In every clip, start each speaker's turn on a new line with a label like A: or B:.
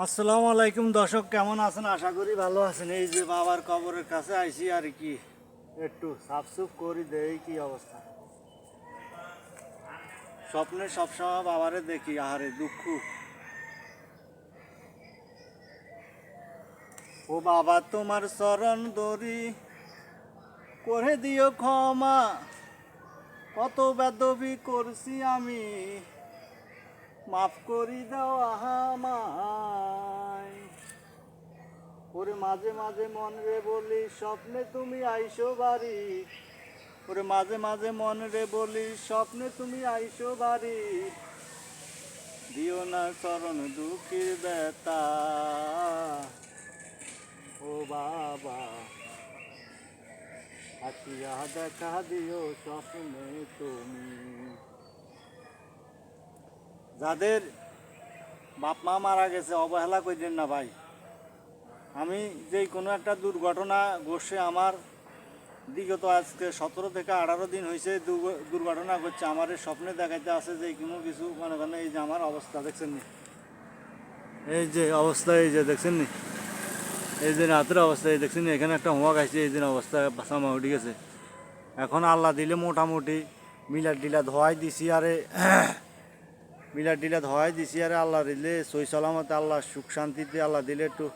A: আসসালামু আলাইকুম দর্শক, কেমন আছেন? আশা করি ভালো আছেন। এই যে বাবার কবরের কাছে আইছি আর কি, একটু সাফসুফ করি দেই কি অবস্থা। স্বপ্নে সবসময় বাবারে দেখি, আহারে দুঃখ। ও বাবা তোমার চরণ দরি করে দিও ক্ষমা, কত বেদবি করছি আমি, মাফ করি দাও আমায়। ওরে মাঝে মাঝে মন রে বলি স্বপ্নে তুমি আইসো বাড়ি, ওরে মাঝে মাঝে মন রে বলি স্বপ্নে তুমি আইসো বাড়ি, দিও না চরণ দুঃখের ব্যথা। ও বাবা আসিয়া দেখা দিও স্বপ্নে তুমি। যাদের বাপ মা মারা গেছে অবহেলা করছেন না ভাই। আমি যেই কোনো একটা দুর্ঘটনা ঘটছে আমার, বিগত আজকে 17 থেকে 18 দিন হয়েছে দুর্ঘটনা ঘটছে আমার, স্বপ্নে দেখাইতে আছে যে কোনো কিছু মনে করেন। এই যে আমার অবস্থা দেখছেন নি, এই যে অবস্থা, এই যে দেখছেন নি, এই যে রাতের অবস্থা, এই দেখছেন নি, এখানে একটা হোয়া খাইছে, এই দিন অবস্থা বাসামা উঠে গেছে। এখন আল্লাহ দিলে মোটামুটি মিলার ডিলা ধোয়াই দিছি, আরে মিলার ডিলা ধোয়াই দিছি, আরে আল্লাহ দিলে সই সালামতে, আল্লাহ সুখ শান্তিতে, আল্লাহ দিলে একটু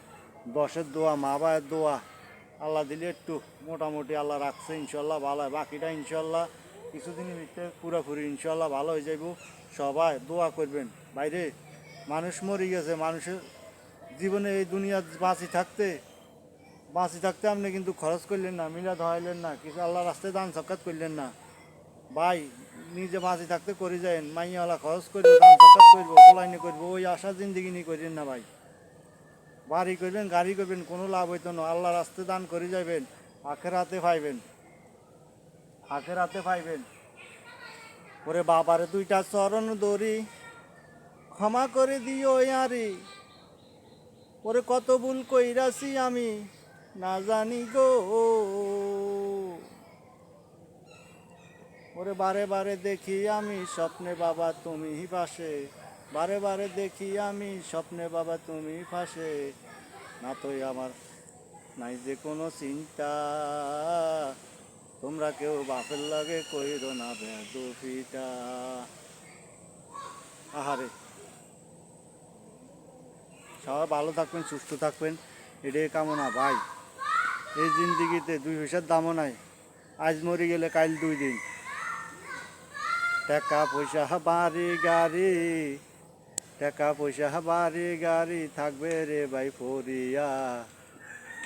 A: দশের দোয়া, মা বাবার দোয়া, আল্লাহ দিলে একটু মোটামুটি আল্লাহ রাখছে, ইনশাল্লাহ ভালো হয়। বাকিটা ইনশাল্লাহ কিছুদিনের ভিতরে পুরোপুরি ইনশাল্লাহ ভালো হয়ে যাইব। সবাই দোয়া করবেন। বাইরে মানুষ মরে গেছে, মানুষের জীবনে এই দুনিয়া বাঁচি থাকতে আপনি কিন্তু খরচ করলেন না, মিলা ধরাইলেন না, কিছু আল্লাহ রাস্তায় দান সকাত করলেন না ভাই। নিজে বাঁচি থাকতে করে যায়েন, মাইয়াওয়ালা খরচ করবো, দান সকাত করবো, ফলাইনি করবো, ওই আশা জিন্দিগি নিয়ে করেন না ভাই। বাড়ি করবেন, গাড়ি করবেন, কোনো লাভ হইতো না। আল্লাহ রাস্তায় দান করে যাবেন, আখেরাতে পাইবেন, আখেরাতে পাইবেন। ওরে বাবারে দুইটা চরণ দরি ক্ষমা করে দিও ইয়ারি, ওরে কত ভুল কইরাছি আমি না জানি গো। ওরে বারে বারে দেখি আমি স্বপ্নে বাবা তুমি পাশে, বারে বারে দেখি আমি স্বপ্নে বাবা তুমি পাশে, না তোই আমার নাই যে কোনো চিন্তা, তোমরা কেউ বাপের লাগে কইরো না বেদফিটা। আহারে সবাই ভালো থাকবেন, সুস্থ থাকবেন, এটাই কামনা ভাই। এই জিন্দিগিতে দুই পয়সার দামও নাই, আজ মরে গেলে কাল 2 দিন। টাকা পয়সা বাড়ি গাড়ি, টাকা পয়সা বাড়ি গাড়ি থাকবে রে ভাই ফরিয়া,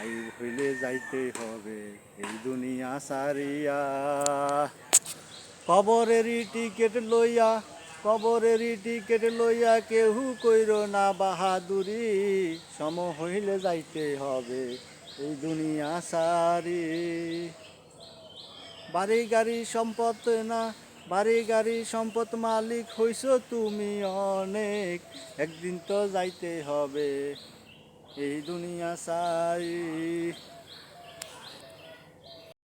A: এই হইলে যাইতে হবে এই দুনিয়া সারিয়া। কবরেরই টিকেট লইয়া, কবরেরই টিকেট লইয়া কেউ কইর না বাহাদুরি, সম হইলে যাইতে হবে এই দুনিয়া সারি। বাড়ি গাড়ি সম্পদ না, বাড়ি গাড়ি সম্পদ মালিক হইছ তুমি অনেক, একদিন তো যাইতে হবে এই দুনিয়া সারি।